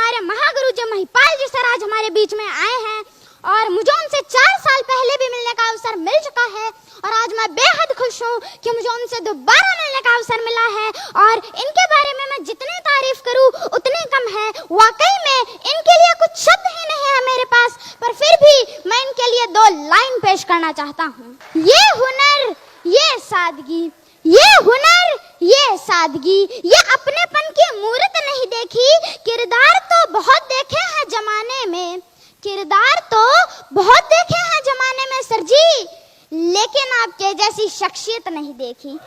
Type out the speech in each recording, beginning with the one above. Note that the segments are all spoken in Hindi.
हमारे महागुरु जी महिपाल जी सर आज हमारे बीच में आए हैं और मुझे उनसे 4 साल पहले भी मिलने का अवसर मिल चुका है और आज मैं बेहद खुश हूँ कि मुझे उनसे दोबारा मिलने का अवसर मिला है और इनके बारे में मैं जितनी तारीफ करूँ उतनी कम है। वाकई में इनके लिए कुछ शब्द ही नहीं है मेरे पास, पर फिर भी मैं इनके लिए 2 लाइन पेश करना चाहता हूँ। ये हुनर, ये सादगी, ये हुनर, ये सादगी, ये अपनेपन की मूरत नहीं देखी, किरदार तो बहुत देखे हैं जमाने में, किरदार तो बहुत देखे हैं जमाने में सर जी, लेकिन आपके जैसी शख्सियत नहीं देखी।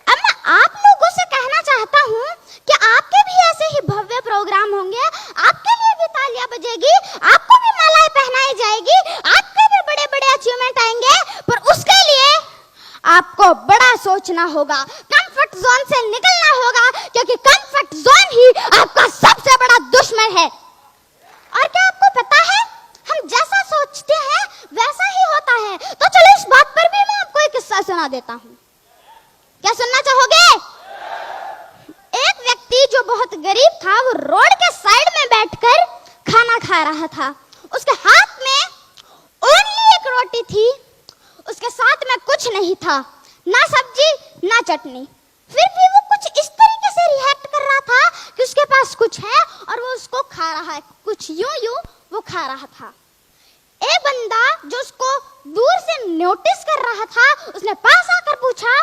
अब मैं आप लोगों से कहना चाहता हूँ कि आपके भी ऐसे ही भव्य प्रोग्राम होंगे, आपके लिए भी तालियां बजेगी, आपको भी मालाएं पहनाई जाएगी, आपके भी बड़े बड़े अचीवमेंट आएंगे, पर उसके लिए आपको बड़ा सोचना होगा, कंफर्ट जोन से निकलना होगा, क्योंकि कंफर्ट जोन ही आपका सबसे बड़ा दुश्मन है। और क्या आपको पता है, हम जैसा सोचते हैं वैसा ही होता है। तो चलो इस बात पर भी मैं आपको एक किस्सा सुना देता हूँ। क्या सुनना चाहोगे? एक व्यक्ति जो बहुत गरीब था, वो रोड के साइड में बैठकर खाना खा रहा था। उसके हाथ में ओनली एक रोटी थी, उसके साथ में कुछ नहीं था, ना सब्जी ना चटनी। फिर भी वो कुछ इस तरीके से रिएक्ट कर रहा था कि उसके पास कुछ है और वो उसको खा रहा है, कुछ यूं वो खा रहा था। एक बंदा जो उसको दूर से नोटिस कर रहा था, उसने पास आकर पूछा,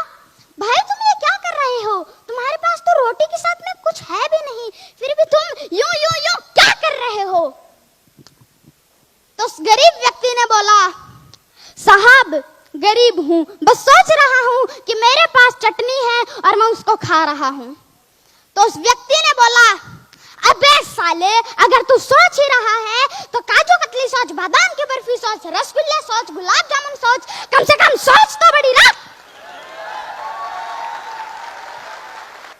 भाई तुम ये क्या कर रहे हो? तुम्हारे पास तो रोटी के साथ में कुछ है भी नहीं, फिर भी तुम यूं क्या कर रहे हो? तो उस गरीब व्यक्ति ने बोला, साहब गरीब हूँ, बस सोच रहा हूँ कि मेरे पास चटनी है और मैं उसको खा रहा हूँ। तो उस व्यक्ति ने बोला, अबे साले, अगर तू सोच ही रहा है तो काजू कतली सोच, बादाम की बर्फी सोच, रसगुल्ले सोच, गुलाब जामुन सोच, कम से कम सोच तो बड़ी रख।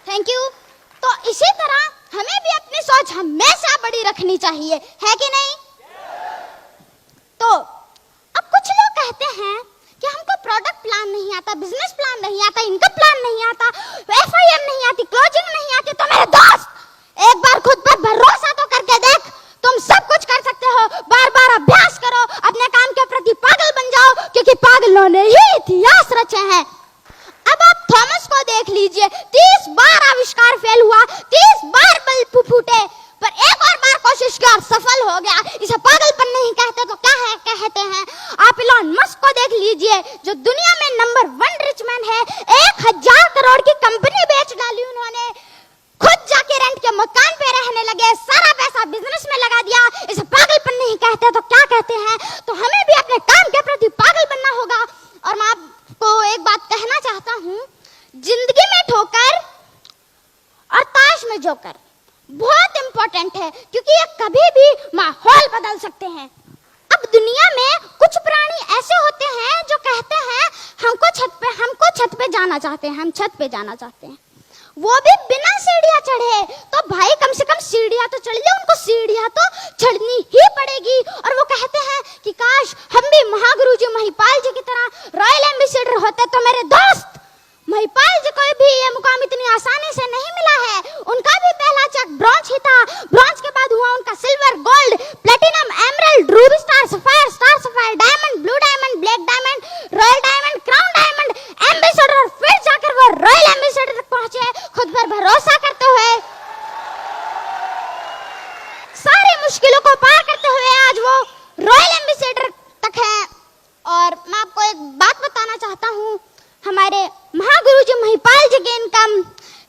Thank you. तो इसी तरह हमें भी अपनी सोच हमेशा बड़ी रखनी चाहिए, है कि नहीं? तो अब कुछ लोग कहते हैं कि हमको प्रोडक्ट प्लान नहीं आता, बिजनेस प्लान नहीं आता, इनकम प्लान नहीं आता, FIM नहीं आती, क्लोजिंग नहीं आती। तो मेरे दोस्त, एक बार खुद पर भरोसा तो करके देख, तुम सब कुछ कर सकते हो। बार बार अभ्यास करो, अपने काम के प्रति पागल बन जाओ, क्योंकि पागलों ने ही इतिहास रचे हैं। अब आप थॉमस को देख लीजिए, 30 बार आविष्कार फेल हुआ, 30 बार बल्ब फूटे, पर एक और बार कोशिश की और सफल हो गया। इसे पागलपन नहीं कहते तो क्या है कहते हैं? आप इलॉन मस्क को देख लीजिए, जो दुनिया में नंबर 1 रिच मैन है, 1000 करोड़ की कंपनी बेच डाली उन्होंने, खुद जाके रेंट के मकान पे रहने लगे, सारा पैसा बिजनेस में लगा दिया। इसे पागलपन नहीं कहते तो क्या कहते हैं? तो हमें भी अपने काम के प्रति पागल बनना होगा। और मैं आपको एक बात कहना चाहता हूँ, जिंदगी में ठोकर और ताश में जोकर बहुत इंपॉर्टेंट है, क्योंकि ये कभी भी माहौल बदल सकते हैं। अब दुनिया में कुछ प्राणी ऐसे होते हैं जो कहते हैं हमको छत पे जाना चाहते हैं, हम छत पे जाना चाहते हैं, वो भी बिना सीढ़ियां चढ़े। तो भाई कम से कम सीढ़ियां तो चढ़ ले, उनको सीढ़ियां तो चढ़नी ही पड़ेगी। और वो कहते हैं कि काश हम भी महागुरु जी महिपाल जी की तरह रॉयल एम्बेसडर होते। तो मेरे दोस्त, महिपाल जी को भी ये मुकाम इतनी आसानी से नहीं मिला है। उनका भी पहला चेक ब्रॉन्ज ही था, ब्रॉन्ज के बाद हुआ उनका silver, gold, platinum, emerald, Ruby star sapphire, diamond, blue diamond, black diamond, royal diamond, crown diamond, ambassador, फिर जाकर वो रॉयल एम्बेसडर तक पहुंचे, खुद पर भरोसा करते हुए, सारी मुश्किलों को पार करते हुए आज वो रॉयल एम्बेसडर तक है। और मैं आपको एक बात बताना चाहता हूँ, हमारे महागुरु जी महिपाल जी की इनकम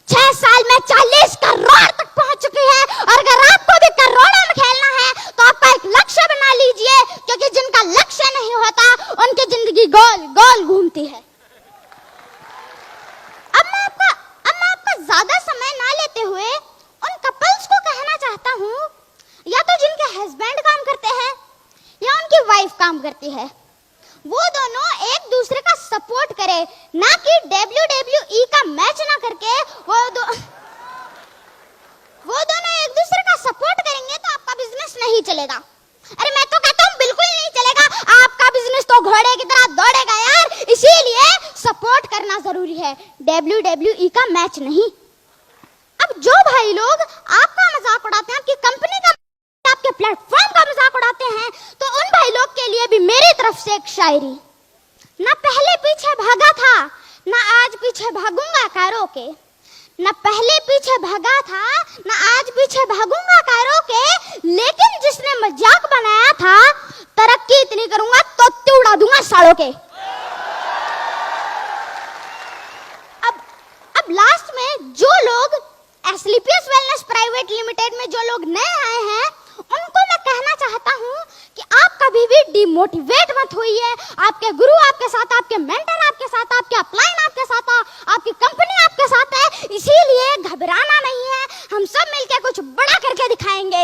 6 साल में 40 करोड़ तक पहुंच चुकी है। और अगर आपको भी करोड़ों में खेलना है तो आपका एक लक्ष्य बना लीजिए, क्योंकि जिनका लक्ष्य नहीं होता उनकी जिंदगी गोल गोल घूमती है। अब मैं आपका ज्यादा समय ना लेते हुए उन कपल्स को कहना चाहता हूँ, या तो जिनके हस्बैंड काम करते हैं या उनकी वाइफ काम करती है, वो दोनों एक दूसरे का सपोर्ट करे, ना कि WWE का मैच ना करके वो दोनों एक दूसरे का सपोर्ट करेंगे तो आपका बिजनेस नहीं चलेगा। अरे मैं तो कहता हूँ बिल्कुल नहीं चलेगा, आपका बिजनेस तो घोड़े की तरह दौड़ेगा यार। इसीलिए सपोर्ट करना होना जरूरी है, WWE का मैच नहीं। अब जो भाई लोग आपका मजाक उड़ाते हैं, आपकी कंपनी का, आपके प्लेटफॉर्म का मजाक उड़ाते हैं, तो उन भाई लोग के लिए भी मेरी तरफ से एक शायरी। ना पहले पीछे भागा था, ना आज पीछे भागूंगा कारों के। न पहले पीछे भागा था, न आज पीछे भागूंगा कारों के, लेकिन जिसने मजाक बनाया था, तरक्की इतनी करूंगा तो उड़ा दूंगा सालों के। अब लास्ट में जो लोग एस्क्लेपियस वेलनेस प्राइवेट लिमिटेड में जो लोग नए आए हैं, उनको मैं कहना चाहता हूं कि आप कभी भी डिमोटिवेट मत होइए। आपके गुरु आपके साथ, आपके मेंटर आपके साथ, आपके अपलाइन आपके साथ, आपकी कंपनी आपके साथ है, इसीलिए घबराना नहीं है। हम सब मिलकर कुछ बड़ा करके दिखाएंगे।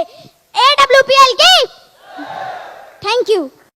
AWPL की थैंक यू।